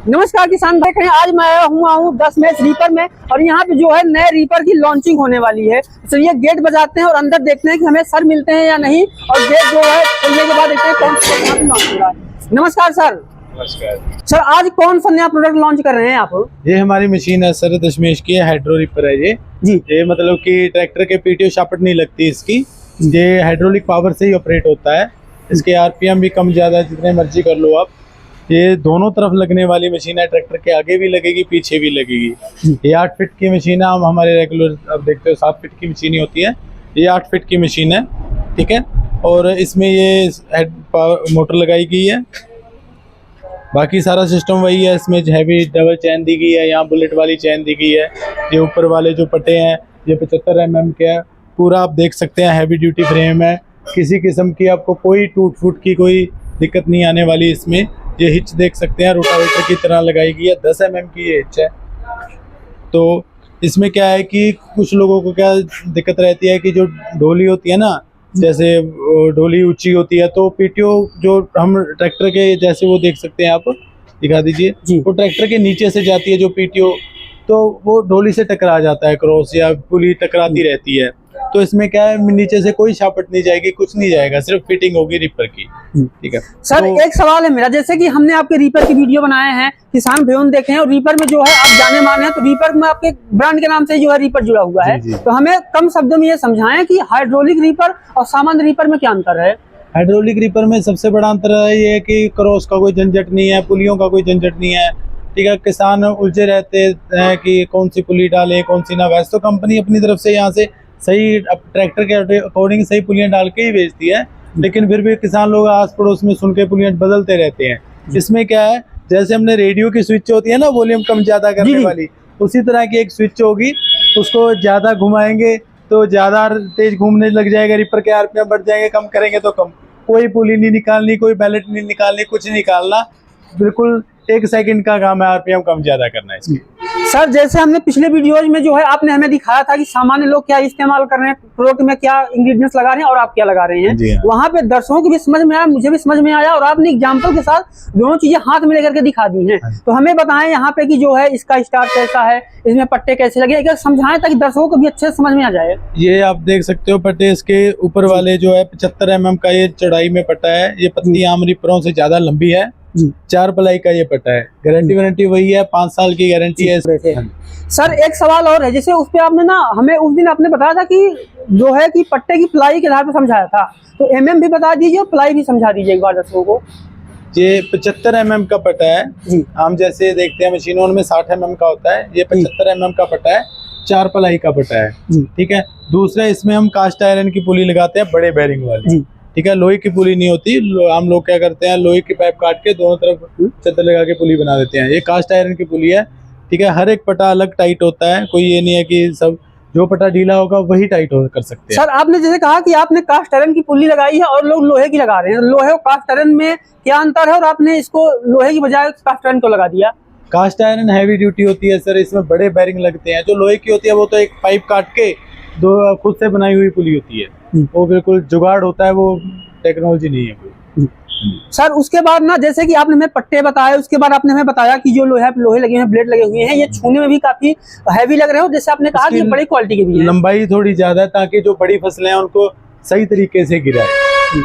नमस्कार किसान भाई, कहीं आज मैं आया हूँ 10 मैच रीपर में और यहाँ पे जो है नए रीपर की लॉन्चिंग होने वाली है। चलिए गेट बजाते हैं और अंदर देखते हैं कि हमें सर मिलते हैं या नहीं, और गेट जो है खुलने के बाद देखते हैं कौन सा यहाँ पे लॉन्च हो रहा है। नमस्कार सर। नमस्कार सर, आज कौन सा नया प्रोडक्ट लॉन्च कर रहे हैं आप? ये हमारी मशीन है सर, दशमेश की हाइड्रो रीपर है ये जी। ये मतलब कि ट्रैक्टर के पीटीओ शापट नहीं लगती इसकी, ये हाइड्रोलिक पावर से ही ऑपरेट होता है। इसके आरपीएम भी कम ज़्यादा जितने मर्जी कर लो आप। ये दोनों तरफ लगने वाली मशीन है, ट्रैक्टर के आगे भी लगेगी पीछे भी लगेगी। ये 8 फीट की मशीन है। हम हमारे रेगुलर अब देखते हो 7 फीट की मशीन ही होती है, ये 8 फीट की मशीन है, ठीक है। और इसमें ये हेड मोटर लगाई गई है, बाकी सारा सिस्टम वही है। इसमें हैवी डबल चैन दी गई है, यहाँ बुलेट वाली चैन दी गई है। ये ऊपर वाले जो पट्टे हैं ये 75 mm के है, पूरा आप देख सकते हैं हैवी ड्यूटी फ्रेम है। किसी किस्म की आपको कोई टूट फूट की कोई दिक्कत नहीं आने वाली इसमें। ये हिच देख सकते हैं रोटावेटर की तरह लगाई गई है, 10 mm की ये हिच है। तो इसमें क्या है कि कुछ लोगों को क्या दिक्कत रहती है कि जो डोली होती है ना, जैसे डोली ऊंची होती है तो पीटीओ जो हम ट्रैक्टर के जैसे वो देख सकते हैं, आप दिखा दीजिए, वो ट्रैक्टर के नीचे से जाती है जो पीटीओ, तो वो डोली से टकरा जाता है, क्रॉस या पुली टकराती रहती है। तो इसमें क्या है, नीचे से कोई शापट नहीं जाएगी, कुछ नहीं जाएगा, सिर्फ फिटिंग होगी रीपर की, ठीक है। सर तो एक सवाल है मेरा, जैसे कि हमने आपके रीपर की वीडियो बनाए हैं, किसान भाइयों ने देखे हैं, और रीपर में जो है आप जाने माने हैं, तो रीपर में आपके ब्रांड के नाम से जो है रीपर जुड़ा हुआ है। तो हमें कम शब्दों में ये समझाएं कि हाइड्रोलिक रीपर और सामान्य रीपर में क्या अंतर है? हाइड्रोलिक रीपर में सबसे बड़ा अंतर ये है कि क्रॉस का कोई झंझट नहीं है, पुलियों का कोई झंझट नहीं है, ठीक है। किसान उलझे रहते हैं कि कौन सी पुली डालें कौन सी ना। वैसे तो कंपनी अपनी तरफ से यहाँ से सही ट्रैक्टर के अकॉर्डिंग सही पुलियाँ डाल के ही बेचती है, लेकिन फिर भी किसान लोग आस पड़ोस में सुन के पुलियाँ बदलते रहते हैं। इसमें क्या है, जैसे हमने रेडियो की स्विच होती है ना वॉल्यूम कम ज्यादा करने वाली, उसी तरह की एक स्विच होगी, उसको ज्यादा घुमाएंगे तो ज्यादा तेज घूमने लग जाएगा, रीपर के आरपीएम बढ़ जाएंगे, कम करेंगे तो कम। कोई पुली नहीं निकालनी, कोई बैलेट नहीं निकालनी, कुछ नहीं निकालना, बिल्कुल 1 सेकंड का काम है आरपीएम कम ज्यादा करना है इसकी। सर, जैसे हमने पिछले वीडियोज में जो है आपने हमें दिखाया था कि सामान्य लोग क्या इस्तेमाल कर रहे हैं, प्रोडक्ट में क्या इंग्रेडिएंट्स लगा रहे हैं और आप क्या लगा रहे हैं, वहाँ पे दर्शकों की भी समझ में आया, मुझे भी समझ में आया, और आपने एग्जाम्पल के साथ दोनों चीजें हाथ में लेकर के दिखा दी हैं। तो हमें बताएं यहाँ पे कि जो है इसका स्टार्ट कैसा है, इसमें पट्टे कैसे लगे, एक समझाएं ताकि दर्शकों को भी अच्छे से समझ में आ जाए। ये आप देख सकते हो पट्टे, इसके ऊपर वाले जो है 75 mm का ये चौड़ाई में पट्टा है। ये पत्ती आम रीपरों से ज्यादा लंबी है, 4 प्लाई का ये पट्टा है। गारंटी वही है, 5 साल की गारंटी है। सर एक सवाल और है, जैसे उस पे आपने ना हमें उस दिन आपने बताया था कि जो है कि पट्टे की प्लाई के आधार पर समझाया था, तो MM भी बता दीजिए और प्लाई भी समझा दीजिए एक बार दर्शकों को। ये 75 mm का पट्टा है। हम जैसे देखते हैं मशीनों में 60 mm का होता है, ये 75 mm का पट्टा है, 4 प्लाई का पट्टा है, ठीक है। दूसरा, इसमें हम कास्ट आयरन की पुली लगाते हैं, बड़े बेरिंग वाली, ठीक है। लोहे की पुली नहीं होती। हम लोग क्या करते हैं, लोहे की पाइप काट के दोनों तरफ चद्दर लगा के पुली बना देते हैं। ये कास्ट आयरन की पुली है, ठीक है। हर एक पट्टा अलग टाइट होता है, कोई ये नहीं है कि सब जो पट्टा ढीला होगा वही टाइट कर सकते हैं। सर आपने जैसे कहा कि आपने कास्ट आयरन की पुली लगाई है और लोग लोहे की लगा रहे हैं, लोहे और कास्ट आयरन में क्या अंतर है, और आपने इसको लोहे की बजाय कास्ट आयरन को लगा दिया? कास्ट आयरन हैवी ड्यूटी होती है सर, इसमें बड़े बेरिंग लगते हैं। जो लोहे की होती है वो तो एक पाइप काट के दो खुद से बनाई हुई पुली होती है, वो बिल्कुल जुगाड़ होता है, वो टेक्नोलॉजी नहीं है कोई। सर उसके बाद ना, जैसे कि आपने हमें पट्टे बताए, उसके बाद आपने हमें बताया कि जो लोहे लगे हुए हैं, ब्लेड लगे हुए हैं, ये छूने में भी काफी हैवी लग रहे हो, जैसे आपने कहा कि बड़ी क्वालिटी के भी हैं। लंबाई थोड़ी ज्यादा है ताकि जो बड़ी फसलें हैं उनको सही तरीके से गिराए।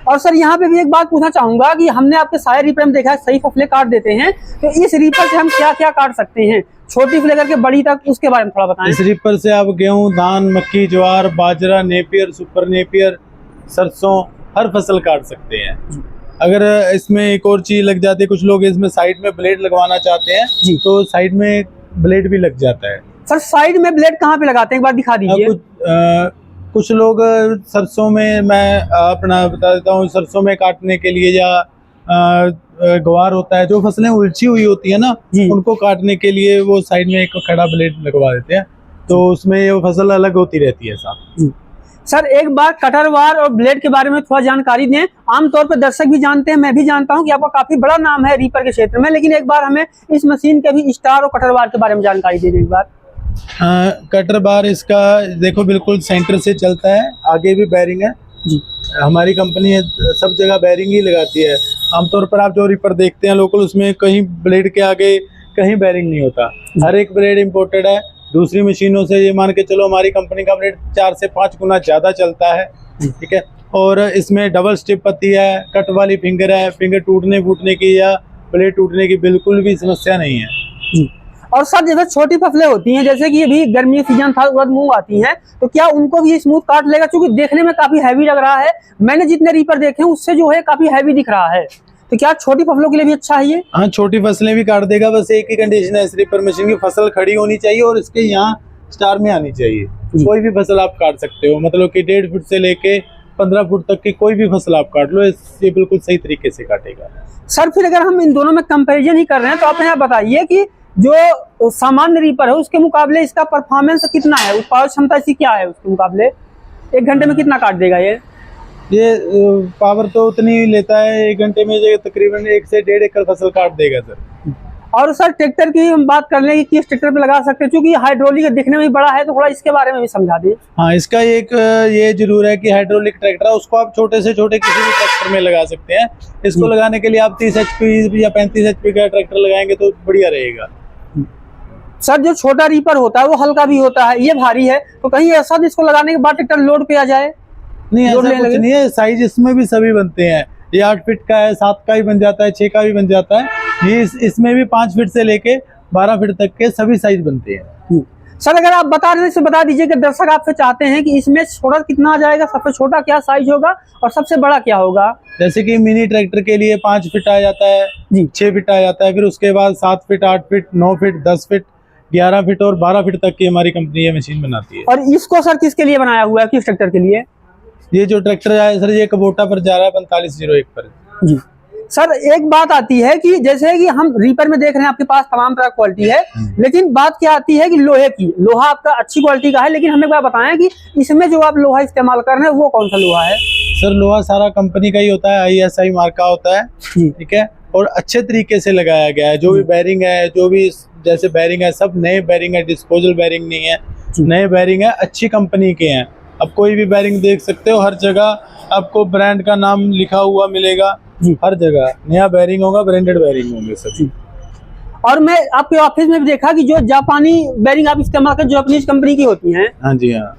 और सर यहाँ पे भी एक बात पूछना चाहूंगा कि हमने आपके सारे रीपर में देखा है सही फसलें काट देते हैं, तो इस रीपर से हम क्या क्या काट सकते हैं, छोटी से लेकर के बड़ी तक, उसके बारे में थोड़ा बताएं। इस रीपर से आप गेहूं, धान, मक्की, ज्वार, बाजरा, नेपियर, सुपर नेपियर, सरसों, हर फसल काट सकते हैं। अगर इसमें एक और चीज लग जाती है, कुछ लोग इसमें साइड में ब्लेड लगवाना चाहते हैं तो साइड में ब्लेड भी लग जाता है। सर साइड में ब्लेड कहाँ पे लगाते हैं, एक बार दिखा दीजिए। कुछ लोग सरसों में, मैं अपना बता देता हूँ, सरसों में काटने के लिए, या ग्वार होता है, जो फसलें उलझी हुई होती है ना, उनको काटने के लिए वो साइड में एक खड़ा ब्लेड लगवा देते हैं, तो उसमें वो फसल अलग होती रहती है साहब। सर एक बार कटर वार और ब्लेड के बारे में थोड़ा जानकारी दें। आमतौर पर दर्शक भी जानते हैं, मैं भी जानता हूं कि आपका काफी बड़ा नाम है रीपर के क्षेत्र में, लेकिन एक बार हमें इस मशीन के भी स्टार और कटर वार के बारे में जानकारी दे दें एक बार। कटर बार इसका देखो बिल्कुल सेंटर से चलता है, आगे भी बेरिंग है। हमारी कंपनी सब जगह बेरिंग ही लगाती है। आमतौर पर आप जो रीपर देखते हैं लोकल, उसमें कहीं ब्लेड के आगे कहीं बेरिंग नहीं होता। हर एक ब्लेड इंपोर्टेड है दूसरी मशीनों से। ये मान के चलो हमारी कंपनी का ब्लेड 4 से 5 गुना ज़्यादा चलता है, ठीक है। और इसमें डबल स्टिप पत्ती है, कट वाली फिंगर है, फिंगर टूटने फूटने की या ब्लेड टूटने की बिल्कुल भी समस्या नहीं है। और सर जैसे छोटी फसलें होती हैं, जैसे कि अभी गर्मी सीजन था, उड़द मूंग आती हैं, तो क्या उनको भी स्मूथ काट लेगा? क्योंकि देखने में काफी हैवी लग रहा है, मैंने जितने रीपर देखे हैं उससे जो है काफी हैवी दिख रहा है, तो क्या छोटी फसलों के लिए भी अच्छा है ये? हाँ, छोटी फसलें भी काट देगा। बस एक ही कंडीशन है इस रीपर मशीन की, फसल खड़ी होनी चाहिए और इसके यहाँ स्टार में आनी चाहिए। कोई भी फसल आप काट सकते हो, मतलब कि 1.5 फुट से लेके 15 फुट तक की कोई भी फसल आप काट लो, ये बिल्कुल सही तरीके से काटेगा। सर फिर अगर हम इन दोनों में कंपैरिजन ही कर रहे हैं तो आप यहाँ बताइए कि जो सामान्य रीपर है उसके मुकाबले इसका परफॉर्मेंस कितना है, उत्पादन क्षमता इसकी क्या है उसके मुकाबले? 1 घंटे में कितना काट देगा ये? पावर तो उतनी ही लेता है, 1 घंटे में जो तकरीबन 1 से 1.5 एकड़ फसल काट देगा सर। और सर ट्रैक्टर की हम बात कर लें कि किस ट्रैक्टर पे लगा सकते हैं, क्योंकि हाइड्रोलिक दिखने में भी बड़ा है, तो थोड़ा इसके बारे में भी समझा दें। हाँ, इसका एक ये जरूर है कि हाइड्रोलिक ट्रैक्टर है, उसको आप छोटे से छोटे किसी भी ट्रैक्टर में लगा सकते हैं। इसको लगाने के लिए आप 30 HP या 35 HP का ट्रैक्टर लगाएंगे तो बढ़िया रहेगा। सर जो छोटा रीपर होता है वो हल्का भी होता है, ये भारी है, तो कहीं ऐसा तो इसको लगाने के बाद ट्रैक्टर लोड पे आ जाए? नहीं, ऐसा कुछ नहीं है। साइज इसमें भी सभी बनते हैं, ये 8 फीट का है, 7 का भी बन जाता है, 6 का भी बन जाता है। ये इसमें भी 5 फीट से लेके 12 फीट तक के सभी साइज बनते हैं। सर अगर आप बता रहे हैं तो बता दीजिए कि दर्शक आपसे चाहते हैं कि इसमें छोटा कितना आ जाएगा, सबसे छोटा क्या साइज होगा और सबसे बड़ा क्या होगा? जैसे कि मिनी ट्रैक्टर के लिए 5 फीट आ जाता है जी, 6 फीट आ जाता है, फिर उसके बाद 7 feet, 8 feet, 9 feet, 10 feet, 11 feet और 12 फीट तक की हमारी कंपनी ये मशीन बनाती है। और इसको सर किसके लिए बनाया हुआ है, किस ट्रैक्टर के लिए? ये जो ट्रैक्टर है सर, ये कबोटा पर जा रहा है 4501 पर जी। सर एक बात आती है कि जैसे कि हम रीपर में देख रहे हैं आपके पास तमाम तरह क्वालिटी है, लेकिन बात क्या आती है कि लोहे की, लोहा आपका अच्छी क्वालिटी का है, लेकिन हमें क्या बताएं कि इसमें जो आप लोहा इस्तेमाल कर रहे हैं वो कौन सा लोहा है? सर लोहा सारा कंपनी का ही होता है, ISI मार्क का होता है, ठीक है, और अच्छे तरीके से लगाया गया है। जो भी बैरिंग है, जो भी जैसे बैरिंग है, सब नए बैरिंग है, डिस्पोजल बैरिंग नहीं है, नए बैरिंग है, अच्छी कंपनी के हैं। अब कोई भी बैरिंग देख सकते हो, हर जगह आपको ब्रांड का नाम लिखा हुआ मिलेगा, हर जगह नया बैरिंग होगा, ब्रांडेड बैरिंग होंगे सब। और मैं आपके ऑफिस में भी देखा कि जो जापानी बैरिंग आप इस्तेमाल कर, जापानीज कंपनी की होती हैं। हाँ जी, हाँ,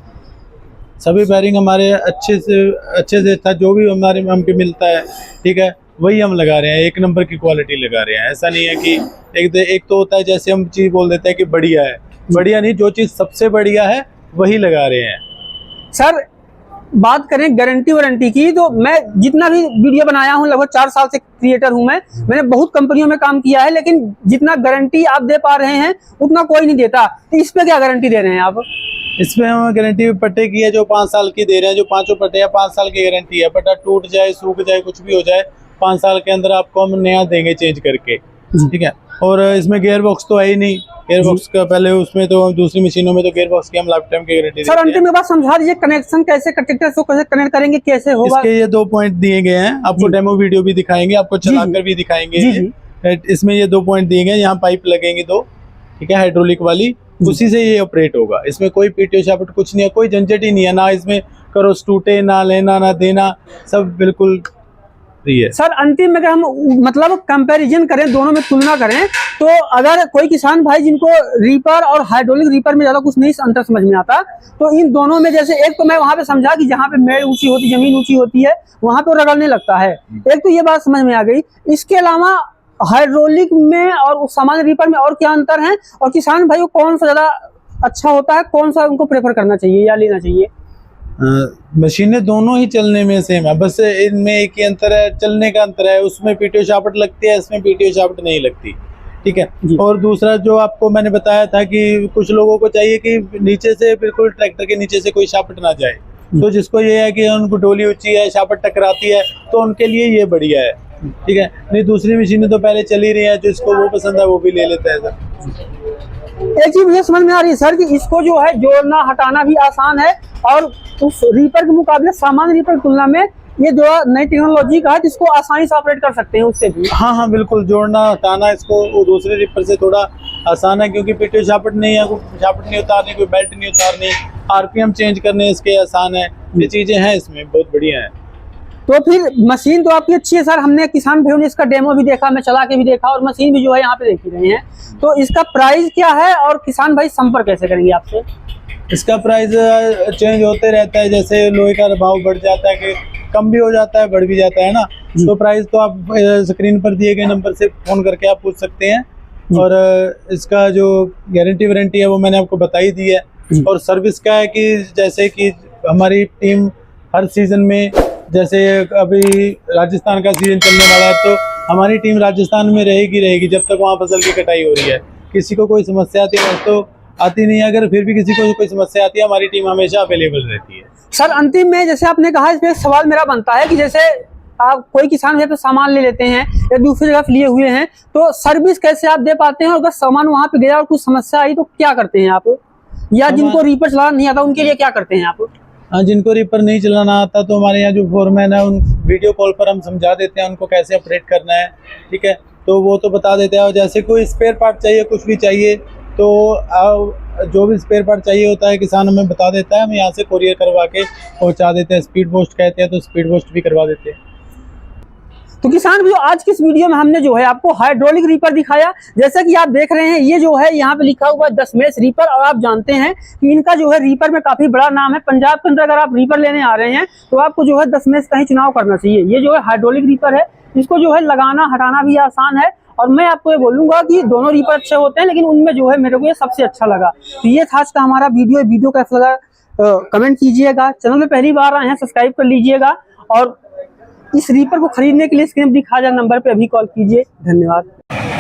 सभी बैरिंग हमारे अच्छे से था, जो भी हमारे हमको मिलता है, ठीक है, वही हम लगा रहे हैं, 1 नंबर की क्वालिटी लगा रहे हैं। ऐसा नहीं है कि एक तो होता है जैसे हम चीज बोल देते हैं कि बढ़िया है, बढ़िया नहीं, जो चीज सबसे बढ़िया है वही लगा रहे हैं। सर बात करें गारंटी वारंटी की, तो मैं जितना भी वीडियो बनाया हूं, लगभग 4 साल से क्रिएटर हूं मैंने बहुत कंपनियों में काम किया है, लेकिन जितना गारंटी आप दे पा रहे हैं उतना कोई नहीं देता। तो इस पे क्या गारंटी दे रहे हैं आप? इसमें हम गारंटी पट्टे की है जो 5 साल की दे रहे हैं, जो 5 पट्टे हैं 5 साल की गारंटी है। पट्टा टूट जाए, सूख जाए, कुछ भी हो जाए, 5 साल के अंदर आपको हम नया देंगे चेंज करके, ठीक है। और इसमें गियर बॉक्स तो है ही नहीं, गियर बॉक्स का पहले उसमें तो दूसरी मशीनों में तो गियर बॉक्स की हम लाइफ टाइम की गारंटी। सर अंतिम में बात समझा दीजिए, कनेक्शन कैसे, ट्रैक्टर को कैसे कनेक्ट करेंगे, कैसे होगा? इसके ये 2 पॉइंट दिए गए हैं, आपको डेमो वीडियो भी दिखाएंगे, आपको चलाकर भी दिखाएंगे। इसमें ये 2 पॉइंट दिए गए, यहाँ पाइप लगेंगे 2, ठीक है, हाइड्रोलिक वाली, उसी से ये ऑपरेट होगा। इसमें कोई पीटीओ शाफ्ट कुछ नहीं है, कोई झंझट ही नहीं है, ना इसमें करोस टूटे, ना लेना ना देना, सब बिल्कुल फ्री है। सर अंतिम में अगर हम मतलब कंपैरिजन करें, दोनों में तुलना करें, तो अगर कोई किसान भाई जिनको रीपर और हाइड्रोलिक रीपर में ज्यादा कुछ नहीं अंतर समझ में आता, तो इन दोनों में जैसे एक तो मैं वहां पे समझा कि जहाँ पे मेड़ ऊंची होती, जमीन ऊंची होती है, वहां पे रगड़ने लगता है, एक तो ये बात समझ में आ गई। इसके अलावा हाइड्रोलिक में और सामान्य रीपर में और क्या अंतर है, और किसान भाई को कौन सा ज्यादा अच्छा होता है, कौन सा उनको प्रेफर करना चाहिए या लेना चाहिए? मशीनें दोनों ही चलने में सेम है, बस इनमें एक ही अंतर है, चलने का अंतर है। उसमें पीटीओ शाफ्ट लगती है, इसमें पीटीओ शाफ्ट नहीं लगती, ठीक है। और दूसरा जो आपको मैंने बताया था कि कुछ लोगों को चाहिए कि नीचे से बिल्कुल ट्रैक्टर के नीचे से कोई शाफ्ट ना जाए, तो जिसको ये है कि उनको डोली ऊंची है, शाफ्ट टकराती है, तो उनके लिए ये बढ़िया है, ठीक है। नहीं, दूसरी मशीनें तो पहले चल ही रही है, जिसको वो पसंद है वो भी ले लेता है सर। एक चीज मुझे समझ में आ रही है सर कि इसको जो है जोड़ना हटाना भी आसान है, और उस रीपर के मुकाबले सामान्य रीपर की तुलना में ये जो नई टेक्नोलॉजी का है जिसको आसानी से ऑपरेट कर सकते हैं उससे भी। हाँ, बिल्कुल, जोड़ना हटाना इसको वो दूसरे रीपर से थोड़ा आसान है, क्योंकि पीटीओ शाफ्ट नहीं है, शाफ्ट नहीं उतारनी, कोई बेल्ट नहीं उतारनी, RPM चेंज करने इसके आसान है, ये चीजें हैं इसमें बहुत बढ़िया है। तो फिर मशीन तो आपकी अच्छी है सर, हमने किसान भाइयों ने इसका डेमो भी देखा, मैं चला के भी देखा और मशीन भी जो है यहाँ पे देख ही रहे हैं। तो इसका प्राइस क्या है और किसान भाई संपर्क कैसे करेंगे आपसे? इसका प्राइस चेंज होते रहता है, जैसे लोहे का भाव बढ़ जाता है कि कम भी हो जाता है, बढ़ भी जाता है ना। तो प्राइस तो आप स्क्रीन पर दिए गए नंबर से फोन करके आप पूछ सकते हैं। और इसका जो गारंटी वारंटी है वो मैंने आपको बताई दी है। और सर्विस का है कि जैसे कि हमारी टीम हर सीजन में, जैसे अभी राजस्थान का सीजन चलने वाला है, तो हमारी टीम राजस्थान में रहेगी जब तक वहाँ फसल की कटाई हो रही है। किसी को कोई समस्या आती है तो आती नहीं है, अगर फिर भी किसी को कोई समस्या आती है हमारी टीम हमेशा अवेलेबल रहती है। सर अंतिम में जैसे आपने कहा, इसमें एक सवाल मेरा बनता है कि जैसे आप कोई किसान है तो सामान ले लेते हैं या दूसरी जगह लिए हुए हैं, तो सर्विस कैसे आप दे पाते हैं? और अगर सामान वहाँ पे गया और कुछ समस्या आई तो क्या करते हैं आप? या जिनको रीपर चलाना नहीं आता उनके लिए क्या करते हैं आप? हाँ, जिनको रीपर नहीं चलाना आता तो हमारे यहाँ जो फोरमैन है उन वीडियो कॉल पर हम समझा देते हैं उनको कैसे ऑपरेट करना है, ठीक है, तो वो तो बता देते हैं। और जैसे कोई स्पेयर पार्ट चाहिए, कुछ भी चाहिए, तो जो भी स्पेयर पार्ट चाहिए होता है किसान हमें बता देता है, हम यहाँ से कोरियर करवा के पहुँचा देते हैं। स्पीड पोस्ट कहते हैं तो स्पीड पोस्ट भी करवा देते हैं। तो किसान भी आज की इस वीडियो में हमने जो है आपको हाइड्रोलिक रीपर दिखाया। जैसा कि आप देख रहे हैं, ये जो है यहाँ पे लिखा हुआ है दशमेश रीपर। और आप जानते हैं कि इनका जो है रीपर में काफी बड़ा नाम है। पंजाब के अंदर अगर आप रीपर लेने आ रहे हैं तो आपको जो है दशमेश का ही चुनाव करना चाहिए। ये जो है हाइड्रोलिक रीपर है, इसको जो है लगाना हटाना भी आसान है। और मैं आपको ये बोलूंगा कि दोनों रीपर अच्छे होते हैं, लेकिन उनमें जो है मेरे को ये सबसे अच्छा लगा। तो ये था आज का हमारा वीडियो कैसा लगा कमेंट कीजिएगा। चैनल में पहली बार आए हैं सब्सक्राइब कर लीजिएगा। और इस रीपर को खरीदने के लिए स्क्रीन पर दिखाए जा नंबर पे अभी कॉल कीजिए। धन्यवाद।